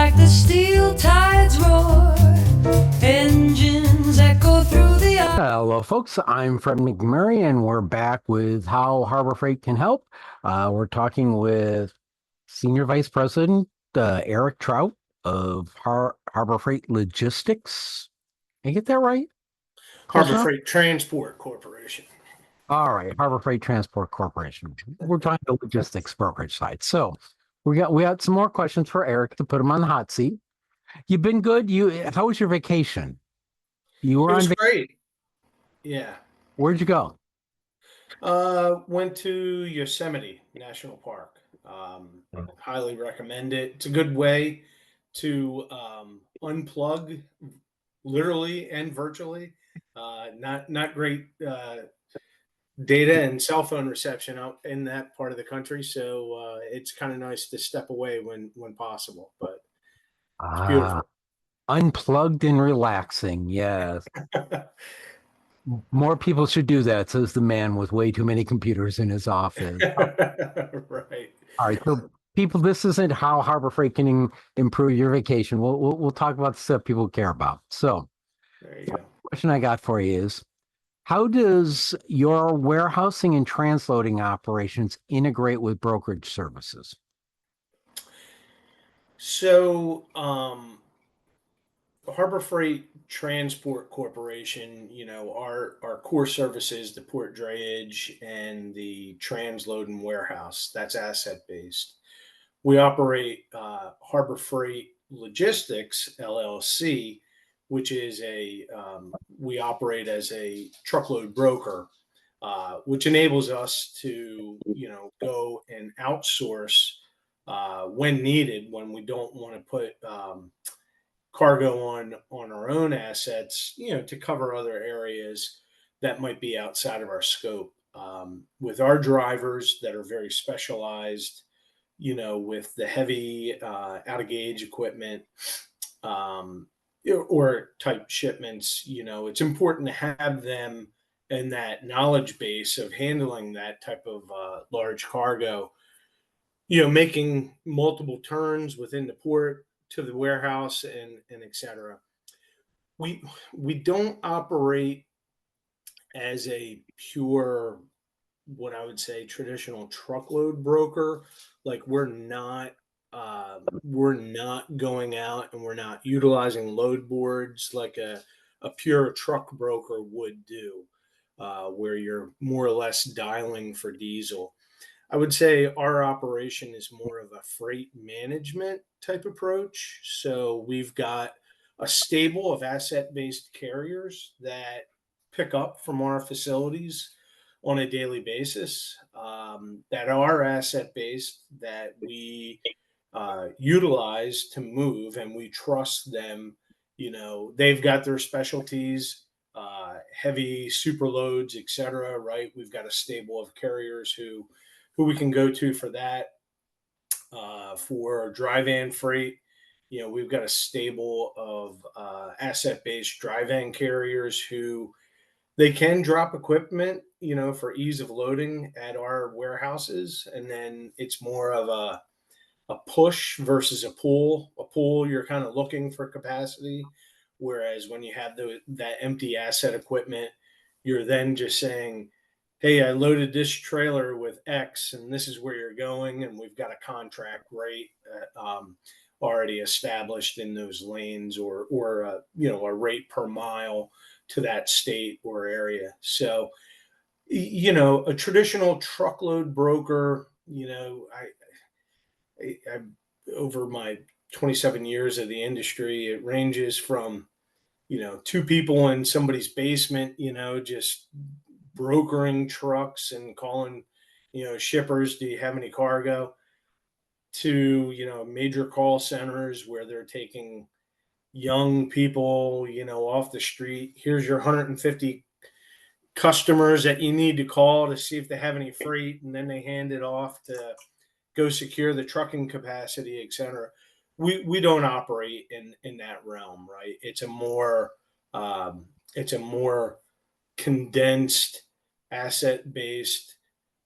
like the steel tides roar, engines echo through the Hello, folks. I'm Fred McMurray, and we're back with How Harbor Freight Can Help. We're talking with Senior Vice President Eric Trout of Harbor Freight Logistics. Did I get that right? Close Harbor enough? Freight Transport Corporation. All right, Harbor Freight Transport Corporation. We're talking the logistics brokerage side. So we got some more questions for Eric to put him on the hot seat. You've been good. How was your vacation? You were It on was vacation. great. Yeah. Where'd you go? Went to Yosemite National Park. Highly recommend it. It's a good way to unplug, literally and virtually. Not great data and cell phone reception out in that part of the country, so it's kind of nice to step away when possible. But it's Ah, beautiful. unplugged and relaxing. Yes. More people should do that, says the man with way too many computers in his office. Right. All right. So, people, this isn't how Harbor Freight can improve your vacation. We'll talk about the stuff people care about. So, There you go. question I got for you is, how does your warehousing and transloading operations integrate with brokerage services? So, Harbor Freight Transport Corporation, our core services, the port drayage and the transload and warehouse, that's asset based. We operate Harbor Freight Logistics LLC, which is we operate as a truckload broker, which enables us to, go and outsource when needed, when we don't want to put cargo on our own assets, to cover other areas that might be outside of our scope. With our drivers that are very specialized, with the heavy out of gauge equipment, um, or type shipments, it's important to have them in that knowledge base of handling that type of large cargo, making multiple turns within the port to the warehouse and et cetera. We don't operate as a pure, what I would say, traditional truckload broker. Like we're not going out and we're not utilizing load boards like a pure truck broker would do, where you're more or less dialing for diesel. I would say our operation is more of a freight management type approach. So we've got a stable of asset based carriers that pick up from our facilities on a daily basis, that are asset based, that we utilize to move, and we trust them. They've got their specialties, heavy super loads, etc. Right? We've got a stable of carriers who we can go to for that. For dry van freight, we've got a stable of asset based dry van carriers who they can drop equipment, for ease of loading at our warehouses. And then it's more of a push versus a pull. A pull, you're kind of looking for capacity. Whereas when you have that empty asset equipment, you're then just saying, hey, I loaded this trailer with X and this is where you're going. And we've got a contract rate already established in those lanes, or a rate per mile to that state or area. So, a traditional truckload broker, I over my 27 years of the industry, it ranges from, two people in somebody's basement, just brokering trucks and calling, shippers, do you have any cargo? To, major call centers where they're taking young people, off the street. Here's your 150 customers that you need to call to see if they have any freight, and then they hand it off to go secure the trucking capacity, et cetera. We don't operate in that realm, right? It's a more condensed, asset based.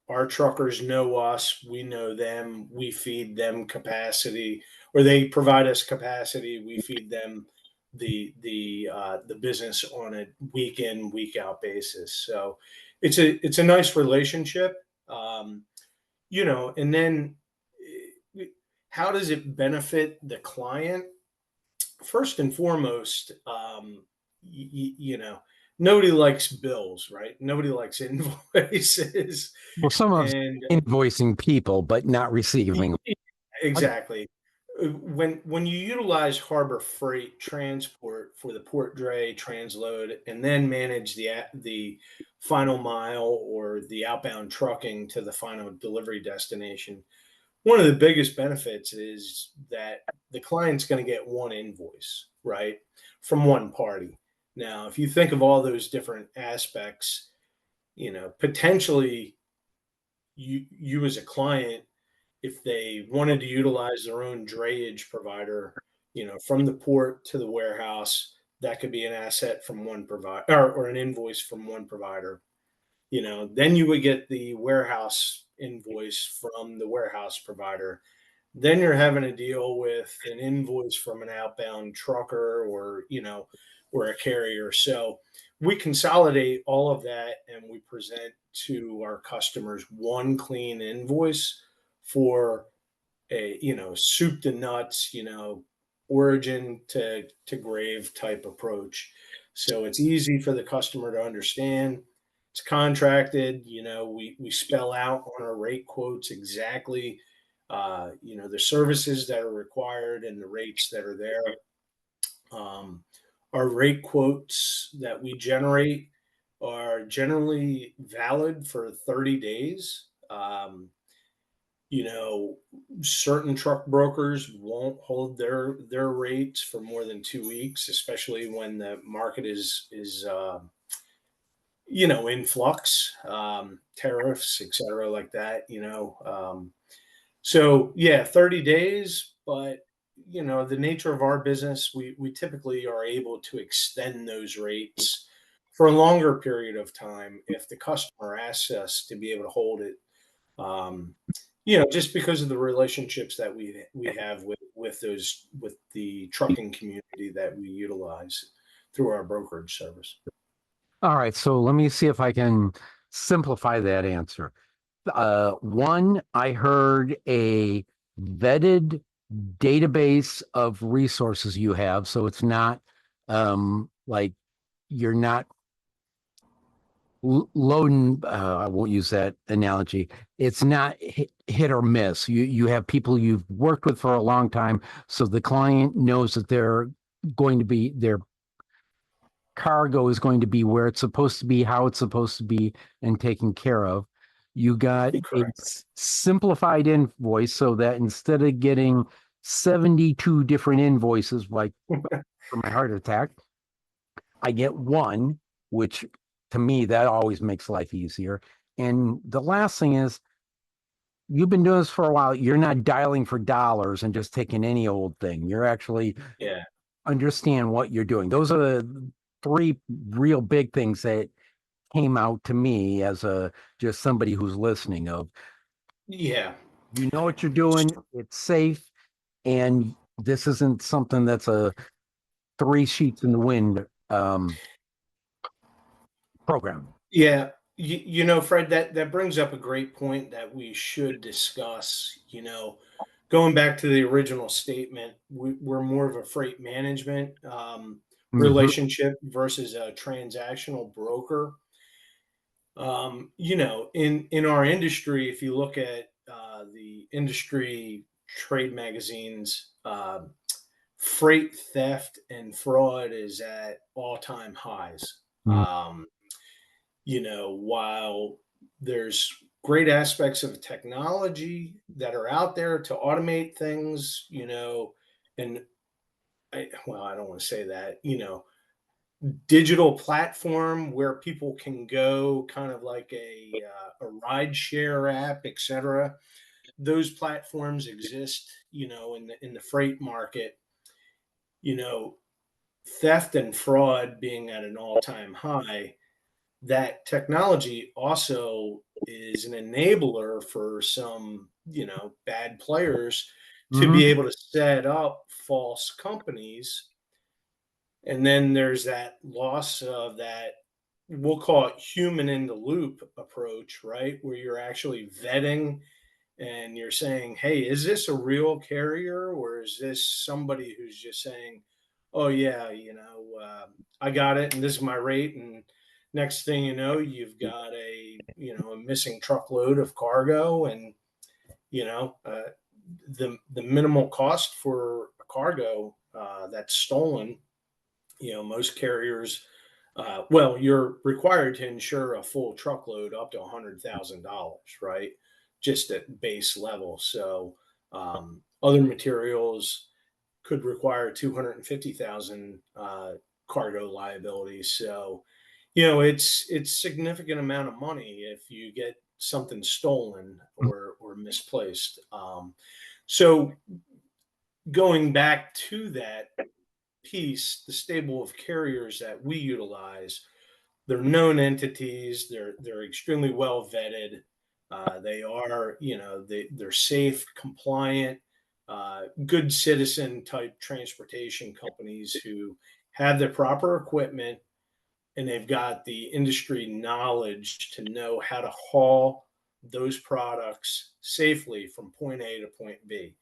Our truckers know us, we know them, we feed them capacity. or they provide us capacity. We feed them the business on a week in, week out basis. So it's a nice relationship. And then how does it benefit the client? First and foremost, nobody likes bills, right? Nobody likes invoices, Well, some of us and invoicing people, but not receiving. exactly. When you utilize Harbor Freight Transport for the port dray transload, and then manage the final mile or the outbound trucking to the final delivery destination, one of the biggest benefits is that the client's going to get one invoice, right, from one party. Now, if you think of all those different aspects, potentially you as a client, if they wanted to utilize their own drayage provider, from the port to the warehouse, that could be an asset from one provider, or an invoice from one provider. Then you would get the warehouse invoice from the warehouse provider. Then you're having to deal with an invoice from an outbound trucker, or a carrier. So we consolidate all of that and we present to our customers one clean invoice for a, soup to nuts, origin to grave type approach. So it's easy for the customer to understand. It's contracted. We spell out on our rate quotes exactly, the services that are required and the rates that are there. Our rate quotes that we generate are generally valid for 30 days. You know, Certain truck brokers won't hold their rates for more than 2 weeks, especially when the market is in flux, tariffs, et cetera, like that. So yeah, 30 days, but the nature of our business, we typically are able to extend those rates for a longer period of time if the customer asks us to be able to hold it. Um, just because of the relationships that we have with the trucking community that we utilize through our brokerage service. All right, so let me see if I can simplify that answer. One, I heard a vetted database of resources you have, so it's not like you're not loading. I won't use that analogy. It's not hit or miss. You have people you've worked with for a long time, so the client knows that they're going to be their cargo is going to be where it's supposed to be, how it's supposed to be, and taken care of. You got a Correct. simplified invoice so that instead of getting 72 different invoices, like for my heart attack, I get one, which to me, that always makes life easier. And the last thing is, you've been doing this for a while. You're not dialing for dollars and just taking any old thing. You're actually Yeah. understand what you're doing. Those are the three real big things that came out to me as just somebody who's listening of, Yeah. you know what you're doing, it's safe, and this isn't something that's a three sheets in the wind program. Yeah. Fred, that brings up a great point that we should discuss. Going back to the original statement, we're more of a freight management Mhm. relationship versus a transactional broker. In our industry, if you look at the industry trade magazines, freight theft and fraud is at all-time highs. Mhm. While there's great aspects of technology that are out there to automate things, and I don't want to say that, digital platform where people can go, kind of like a ride share app, etc. Those platforms exist, in the freight market. You know, Theft and fraud being at an all-time high, that technology also is an enabler for some, bad players to be Mhm. able to set up false companies. And then there's that loss of that, we'll call it human in the loop approach, right? Where you're actually vetting and you're saying, hey, is this a real carrier or is this somebody who's just saying, oh, yeah, I got it and this is my rate. And next thing you know, you've got a missing truckload of cargo and, you know, the minimal cost for a cargo that's stolen. Most carriers, well, you're required to insure a full truckload up to $100,000, right? Just at base level. So other materials could require 250,000 cargo liability. So, it's significant amount of money if you get something stolen or misplaced. So going back to that piece, the stable of carriers that we utilize, they're known entities. They're extremely well vetted. They are, they're safe, compliant, good citizen type transportation companies who have the proper equipment and they've got the industry knowledge to know how to haul those products safely from point A to point B.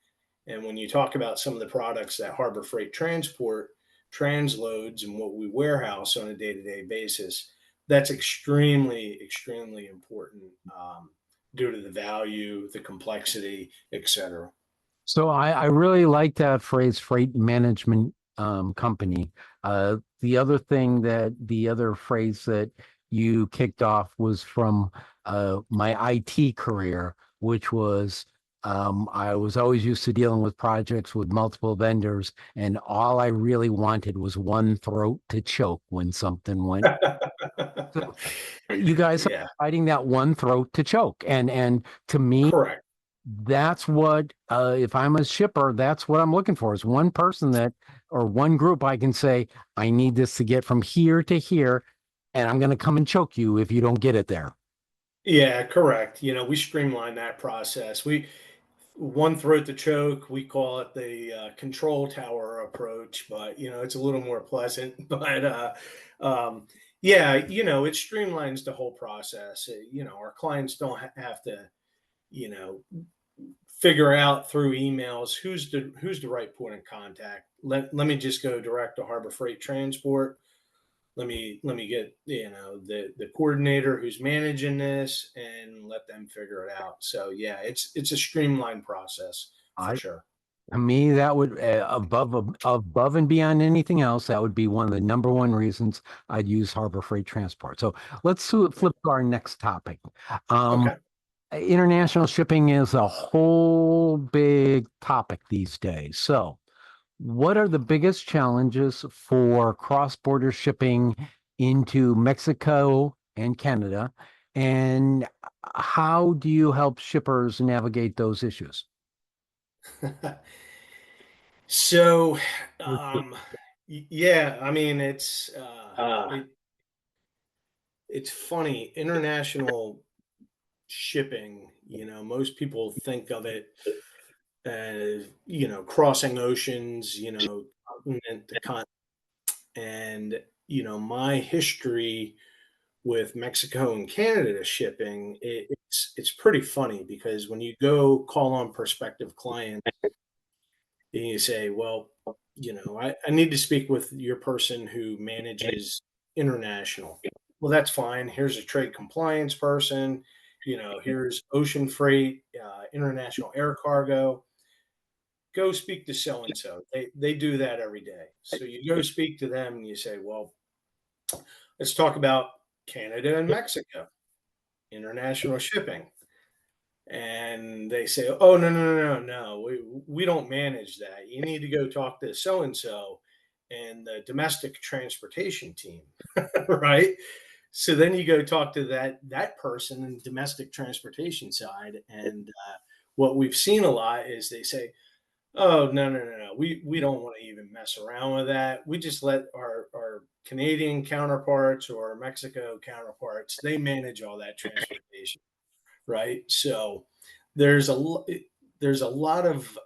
And when you talk about some of the products that Harbor Freight transport, transloads, and what we warehouse on a day to day basis, that's extremely, extremely important due to the value, the complexity, etc. So I really like that phrase, freight management company. The other phrase that you kicked off was from my IT career, which was I was always used to dealing with projects with multiple vendors, and all I really wanted was one throat to choke when something went. So you guys are Yeah, fighting that one throat to choke, and to me, correct. that's what if I'm a shipper, that's what I'm looking for is one person that or one group I can say, I need this to get from here to here, and I'm going to come and choke you if you don't get it there. Yeah, correct. We streamline that process. We one throat to choke. We call it the control tower approach, but it's a little more pleasant. But um, yeah, it streamlines the whole process. Our clients don't have to, you know, figure out through emails who's the right point of contact. Let me just go direct to Harbor Freight Transport. Let me get the coordinator who's managing this and let them figure it out. So yeah, it's a streamlined process for I sure. To me, that would above and beyond anything else, that would be one of the number one reasons I'd use Harbor Freight Transport. So flip to our next topic. Um, Okay. International shipping is a whole big topic these days. So, what are the biggest challenges for cross-border shipping into Mexico and Canada? And how do you help shippers navigate those issues? So yeah, I mean it's funny. International shipping, most people think of it as, crossing oceans, continent to continent. And, my history with Mexico and Canada shipping, it's pretty funny because when you go call on prospective clients and you say, well, I need to speak with your person who manages international. Well, that's fine. Here's a trade compliance person. Here's ocean freight, international air cargo. Go speak to so and so. They do that every day. So you go speak to them and you say, well, let's talk about Canada and Mexico, international shipping. And they say, "Oh, no, no, no, no, no. We don't manage that. You need to go talk to so and so and the domestic transportation team." Right? So then you go talk to that person in the domestic transportation side, and what we've seen a lot is they say, "Oh, no, no, no, no. We don't want to even mess around with that. We just let our Canadian counterparts or Mexico counterparts, they manage all that transportation." Right? So there's a there's a lot of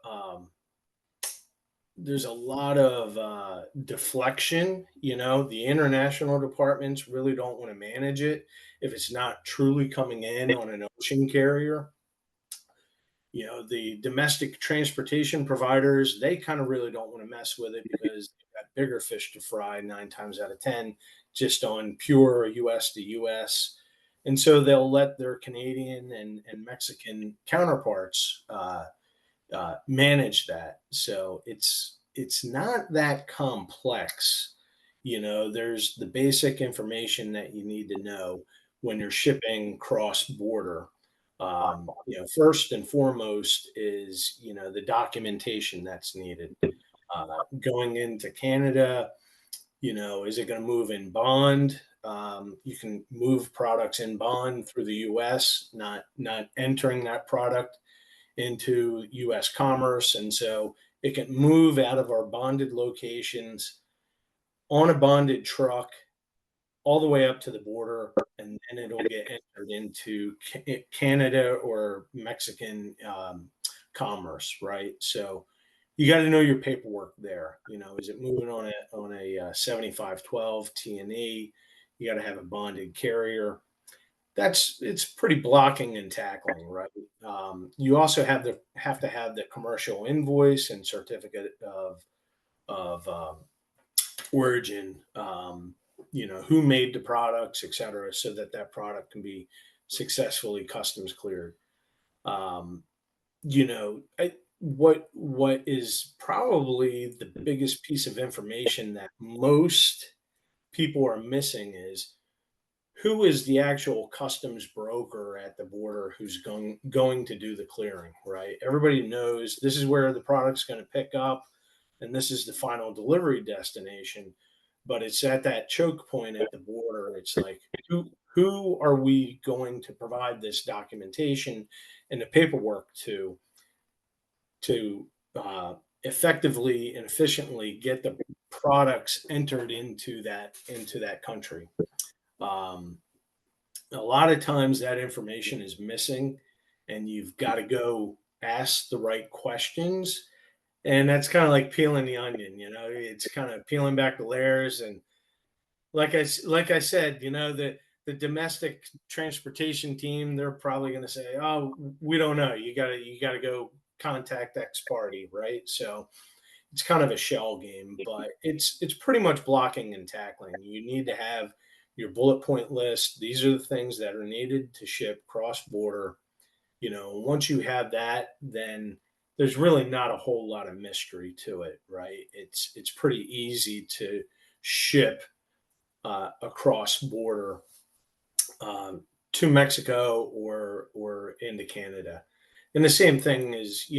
there's a lot of deflection. The international departments really don't want to manage it if it's not truly coming in on an ocean carrier. The domestic transportation providers, they kind of really don't want to mess with it because they've got bigger fish to fry 9 times out of 10 just on pure US to US. And so they'll let their Canadian and Mexican counterparts manage that. So it's not that complex. There's the basic information that you need to know when you're shipping cross border. First and foremost is the documentation that's needed. Going into Canada, is it going to move in bond? You can move products in bond through the U.S., not entering that product into U.S. commerce, and so it can move out of our bonded locations on a bonded truck all the way up to the border, and then it'll get entered into Canada or Mexican commerce, right? So you got to know your paperwork there. Is it moving on a 7512 T&E? You got to have a bonded carrier. It's pretty blocking and tackling, right? You also have to have the commercial invoice and certificate of origin. Who made the products, et cetera, so that product can be successfully customs cleared. What is probably the biggest piece of information that most people are missing is who is the actual customs broker at the border who's going to do the clearing, right? Everybody knows this is where the product's going to pick up, and this is the final delivery destination. But it's at that choke point at the border. It's like, who are we going to provide this documentation and the paperwork to effectively and efficiently get the products entered into that country? A lot of times that information is missing, and you've got to go ask the right questions. And that's kind of like peeling the onion. It's kind of peeling back the layers. And like I said, the domestic transportation team, they're probably going to say, "Oh, we don't know. You gotta go contact X party," right? So it's kind of a shell game, but it's pretty much blocking and tackling. You need to have your bullet point list. These are the things that are needed to ship cross border. Once you have that, then there's really not a whole lot of mystery to it, right? It's pretty easy to ship across border to Mexico or into Canada. And the same thing is,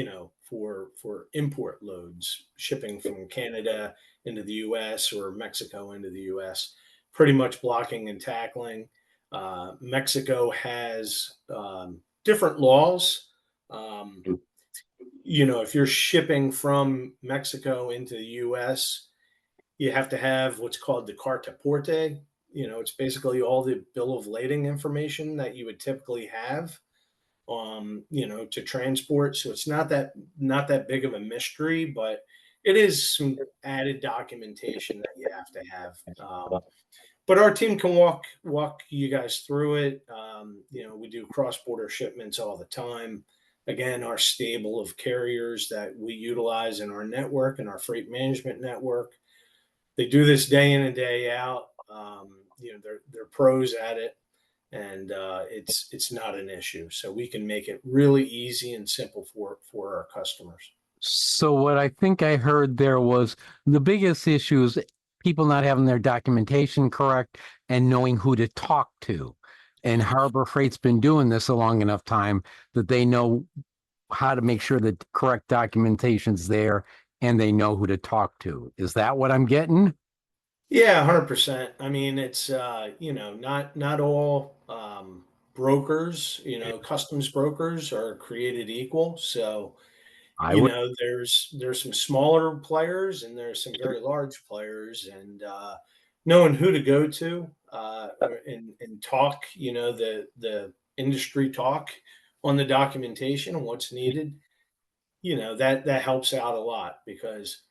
for import loads, shipping from Canada into the U.S. or Mexico into the U.S., pretty much blocking and tackling. Mexico has different laws. If you're shipping from Mexico into the U.S., you have to have what's called the carta porte. It's basically all the bill of lading information that you would typically have, to transport. So it's not that big of a mystery, but it is some added documentation that you have to have. But our team can walk you guys through it. We do cross border shipments all the time. Again, our stable of carriers that we utilize in our network and our freight management network, they do this day in and day out. They're pros at it, and it's not an issue. So we can make it really easy and simple for our customers. So what I think I heard there was the biggest issue is people not having their documentation correct and knowing who to talk to. And Harbor Freight's been doing this a long enough time that they know how to make sure that correct documentation's there and they know who to talk to. Is that what I'm getting? Yeah, 100%. I mean, it's not all brokers, customs brokers are created equal. So I would. there's some smaller players and there's some very large players, and knowing who to go to and talk, the industry talk on the documentation and what's needed, that helps out a lot because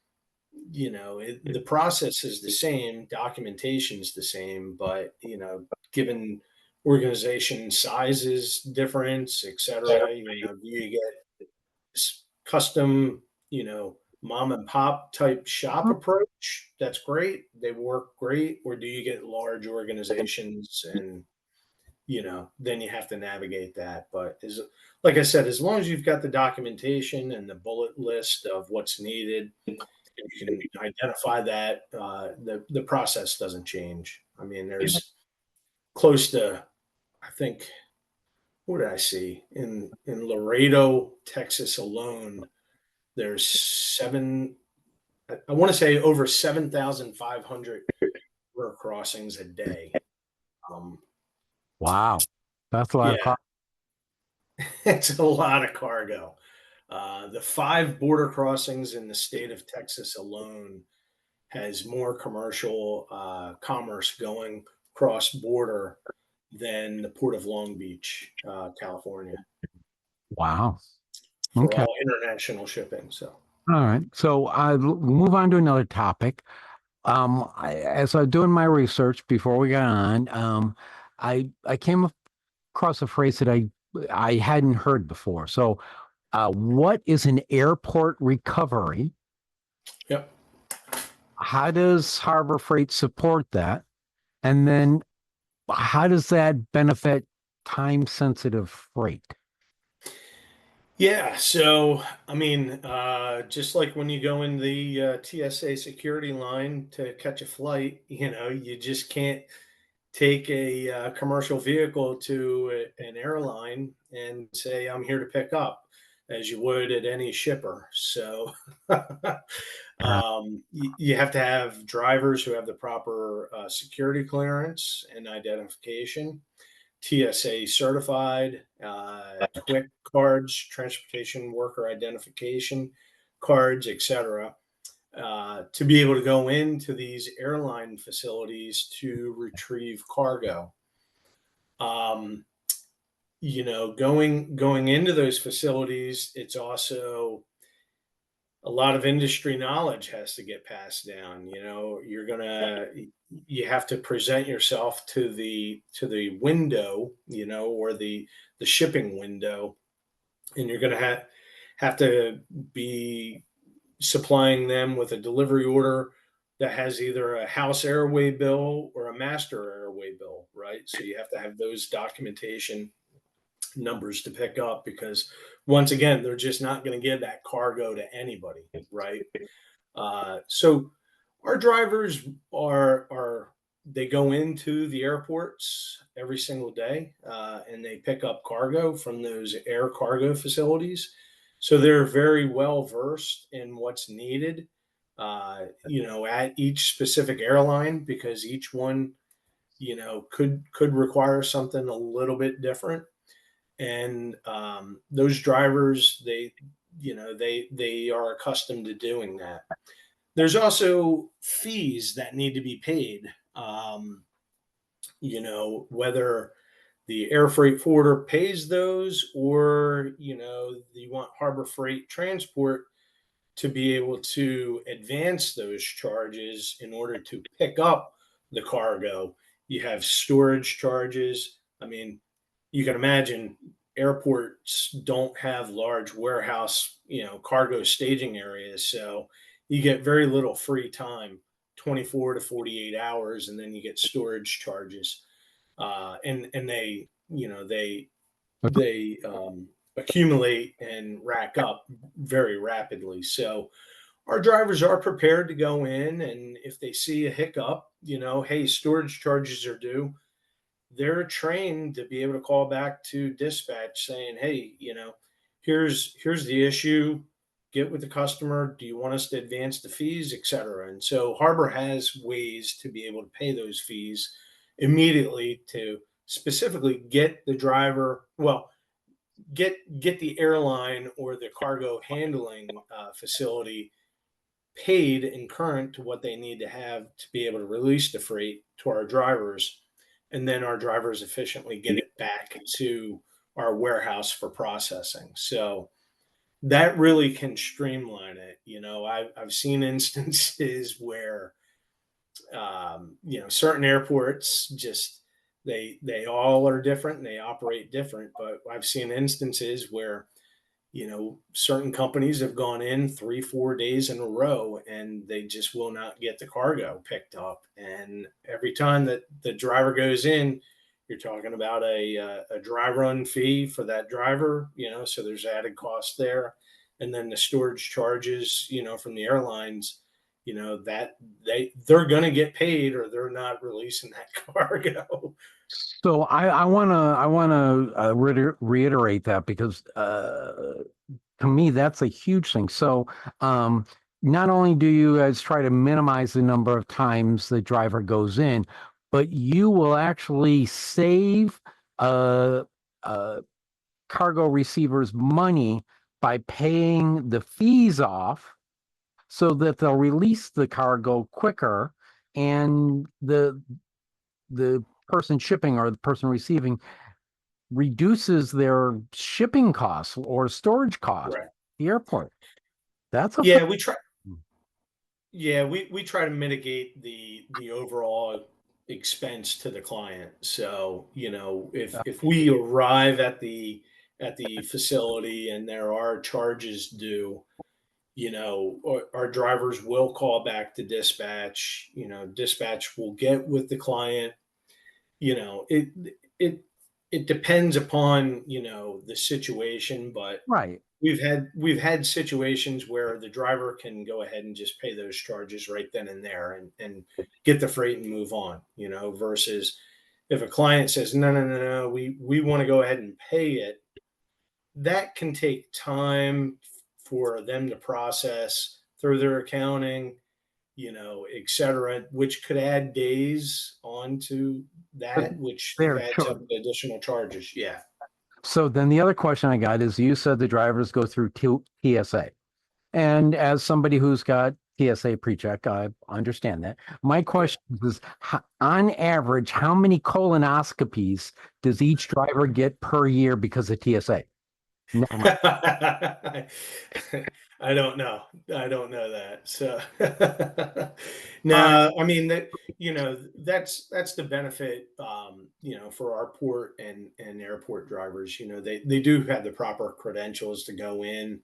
the process is the same, documentation is the same, but given organization sizes difference, et cetera, do you get custom, mom and pop type shop approach? That's great. They work great. Or do you get large organizations and, then you have to navigate that. But like I said, as long as you've got the documentation and the bullet list of what's needed, and you can identify that, the process doesn't change. I mean, there's close to, I think, what did I see in Laredo, Texas alone? There's I want to say over 7,500 river crossings a day. Um, Wow. That's a lot of yeah, car. it's a lot of cargo. The 5 border crossings in the state of Texas alone has more commercial commerce going cross border than the Port of Long Beach, California, Wow. for Okay. all international shipping. So, All right. So I'll move on to another topic. As I was doing my research before we got on, I came across a phrase that I hadn't heard before. So, what is an airport recovery? yep. How does Harbor Freight support that? And then how does that benefit time sensitive freight? Yeah. So, I mean, just like when you go in the TSA security line to catch a flight, you just can't take a commercial vehicle to an airline and say, I'm here to pick up, as you would at any shipper. So Uh, you have to have drivers who have the proper security clearance and identification, TSA certified, TWIC cards, transportation worker identification cards, etc., to be able to go into these airline facilities to retrieve cargo. Um, going into those facilities, it's also a lot of industry knowledge has to get passed down. You have to present yourself to the window, or the shipping window, and you're going to have to be supplying them with a delivery order that has either a house airway bill or a master airway bill, right? So you have to have those documentation numbers to pick up, because once again, they're just not going to give that cargo to anybody, right? So our drivers are they go into the airports every single day, and they pick up cargo from those air cargo facilities. So they're very well versed in what's needed, at each specific airline, because each one, could require something a little bit different. And those drivers, they are accustomed to doing that. There's also fees that need to be paid. Whether the air freight forwarder pays those, or you want Harbor Freight Transport to be able to advance those charges in order to pick up the cargo. You have storage charges. I mean, you can imagine airports don't have large warehouse, cargo staging areas. So you get very little free time, 24 to 48 hours, and then you get storage charges. And they accumulate and rack up very rapidly. So our drivers are prepared to go in, and if they see a hiccup, hey, storage charges are due, they're trained to be able to call back to dispatch saying, hey, here's the issue. Get with the customer. Do you want us to advance the fees, et cetera? And so Harbor has ways to be able to pay those fees immediately, to specifically get the driver, well, get the airline or the cargo handling facility paid and current to what they need to have to be able to release the freight to our drivers, and then our drivers efficiently get it back to our warehouse for processing. So that really can streamline it. I've seen instances where certain airports just they all are different and they operate different. But I've seen instances where certain companies have gone in 3 4 days in a row and they just will not get the cargo picked up, and every time that the driver goes in, you're talking about a dry run fee for that driver, so there's added cost there, and then the storage charges, from the airlines, that they're going to get paid or they're not releasing that cargo. So I wanna reiterate that because to me that's a huge thing. So not only do you guys try to minimize the number of times the driver goes in, but you will actually save uh, uh, cargo receivers money by paying the fees off so that they'll release the cargo quicker, and the person shipping or the person receiving reduces their shipping costs or storage costs at Right. the airport. That's a Yeah, we try to mitigate the overall expense to the client. So, if we arrive at the facility and there are charges due, our drivers will call back to dispatch. Dispatch will get with the client. It it it depends upon, the situation, but right. we've had situations where the driver can go ahead and just pay those charges right then and there, and get the freight and move on, versus if a client says, no, no, no, no, we want to go ahead and pay it, that can take time for them to process through their accounting, et cetera, which could add days onto But that, which there, adds up sure. to additional charges. Yeah. So then the other question I got is you said the drivers go through TSA. And as somebody who's got TSA pre-check, I understand that. My Yeah. question is, on average, how many colonoscopies does each driver get per year because of TSA? Never mind. I don't know. I don't know that. So All right. no, I mean that, that's the benefit, for our port and airport drivers. They do have the proper credentials to go in,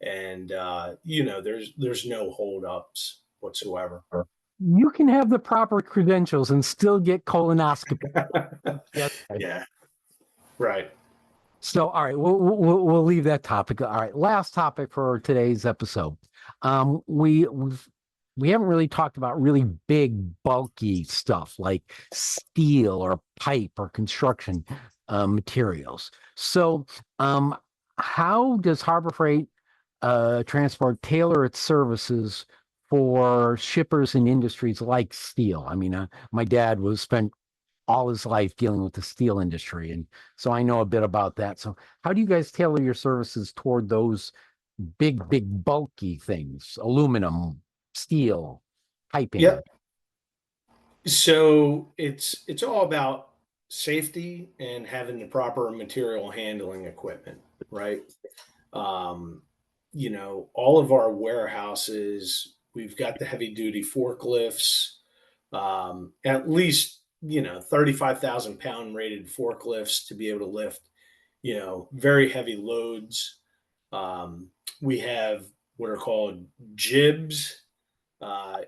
and there's no holdups whatsoever. You can have the proper credentials and still get colonoscopy. Yes. Yeah, right. So, all right, we'll leave that topic. All right, last topic for today's episode. We haven't really talked about really big, bulky stuff like steel or pipe or construction materials. So, how does Harbor Freight Transport tailor its services for shippers in industries like steel? I mean, my dad was spent all his life dealing with the steel industry, and so I know a bit about that. So how do you guys tailor your services toward those big bulky things, aluminum, steel, piping? Yep. So it's all about safety and having the proper material handling equipment, right? Um, all of our warehouses, we've got the heavy duty forklifts, at least 35,000 pound rated forklifts to be able to lift very heavy loads. We have what are called jibs, uh,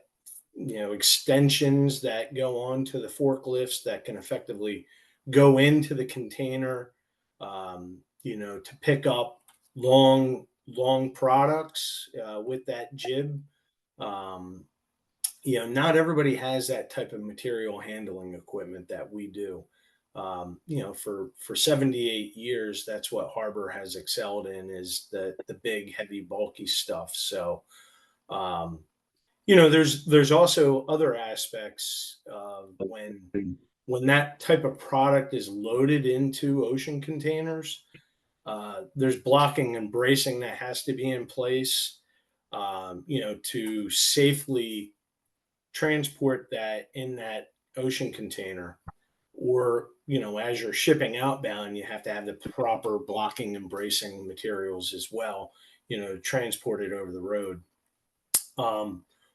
extensions that go on to the forklifts that can effectively go into the container, to pick up long products with that jib. Um, not everybody has that type of material handling equipment that we do. For 78 years, that's what Harbor has excelled in, is the big, heavy, bulky stuff. So, um, there's also other aspects of when that type of product is loaded into ocean containers. There's blocking and bracing that has to be in place, to safely transport that in that ocean container. Or, as you're shipping outbound, you have to have the proper blocking and bracing materials as well, transport it over the road.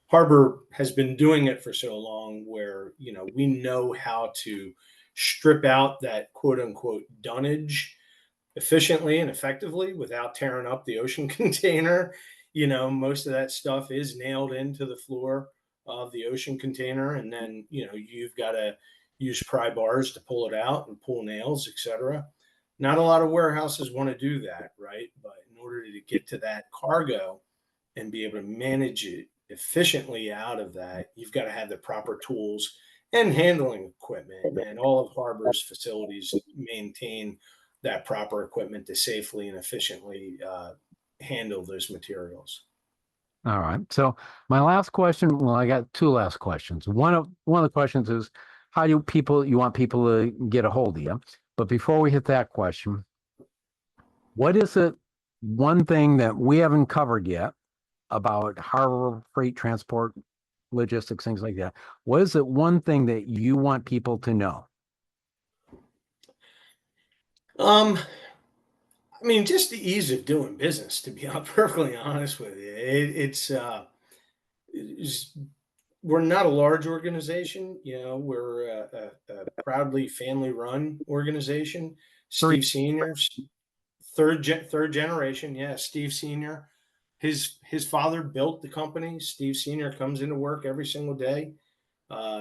Harbor has been doing it for so long where, we know how to strip out that quote unquote dunnage efficiently and effectively without tearing up the ocean container. Most of that stuff is nailed into the floor of the ocean container. And then, you've got to use pry bars to pull it out and pull nails, etc. Not a lot of warehouses want to do that, right? But in order to get to that cargo and be able to manage it efficiently out of that, you've got to have the proper tools and handling equipment. And all of Harbor's facilities maintain that proper equipment to safely and efficiently handle those materials. All right. So my last question, well, I got two last questions. One of the questions is, how do you want people to get a hold of you? But before we hit that question, what is it, one thing that we haven't covered yet about harbor freight transport, logistics, things like that? What is it, one thing that you want people to know? Just the ease of doing business, to be perfectly honest with you. We're not a large organization. We're a proudly family-run organization. Steve Senior's third generation. Yeah, Steve Senior. His father built the company. Steve Senior comes into work every single day.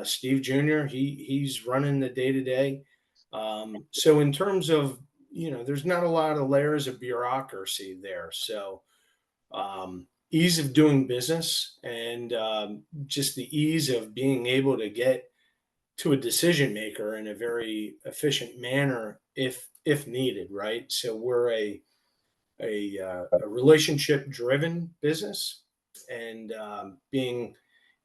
Steve Junior, he's running the day-to-day. So in terms of, there's not a lot of layers of bureaucracy there. So ease of doing business and just the ease of being able to get to a decision maker in a very efficient manner if needed, right? So we're a relationship driven business, and being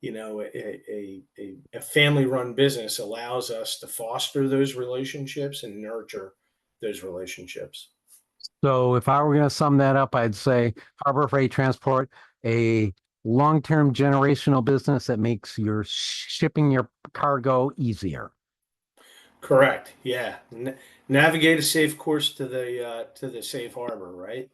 a family run business allows us to foster those relationships and nurture those relationships. So if I were going to sum that up, I'd say Harbor Freight Transport, a long-term generational business that makes your shipping your cargo easier. Correct. Yeah. Navigate a safe course to the safe harbor, right?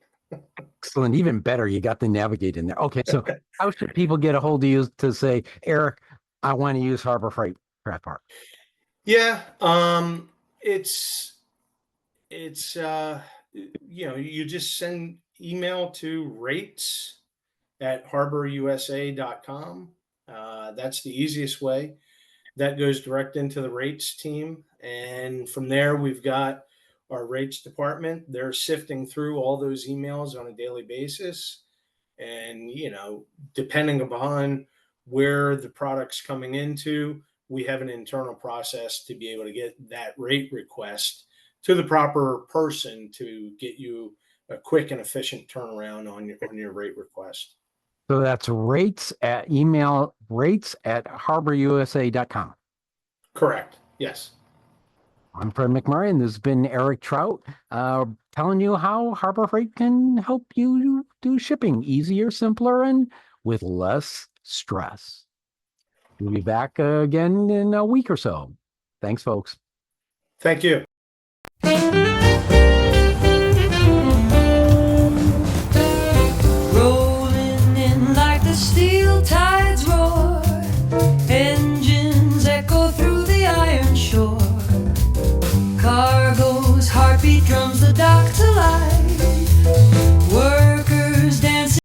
Excellent. Even better, you got the navigate in there. Okay, so how should people get a hold of you to say, Eric, I want to use Harbor Freight Transport? Yeah. It's you just send email to rates@harborusa.com. That's the easiest way. That goes direct into the rates team. And from there, we've got our rates department. They're sifting through all those emails on a daily basis. And, depending upon where the product's coming into, we have an internal process to be able to get that rate request to the proper person to get you a quick and efficient turnaround on your rate request. So that's rates@harborusa.com. Correct. Yes. I'm Fred McMurray, and this has been Eric Trout, telling you how Harbor Freight can help you do shipping easier, simpler, and with less stress. We'll be back again in a week or so. Thanks, folks. Thank you. Rolling in like the steel tides roar, engines echo through the iron shore, cargo's heartbeat drums the dock to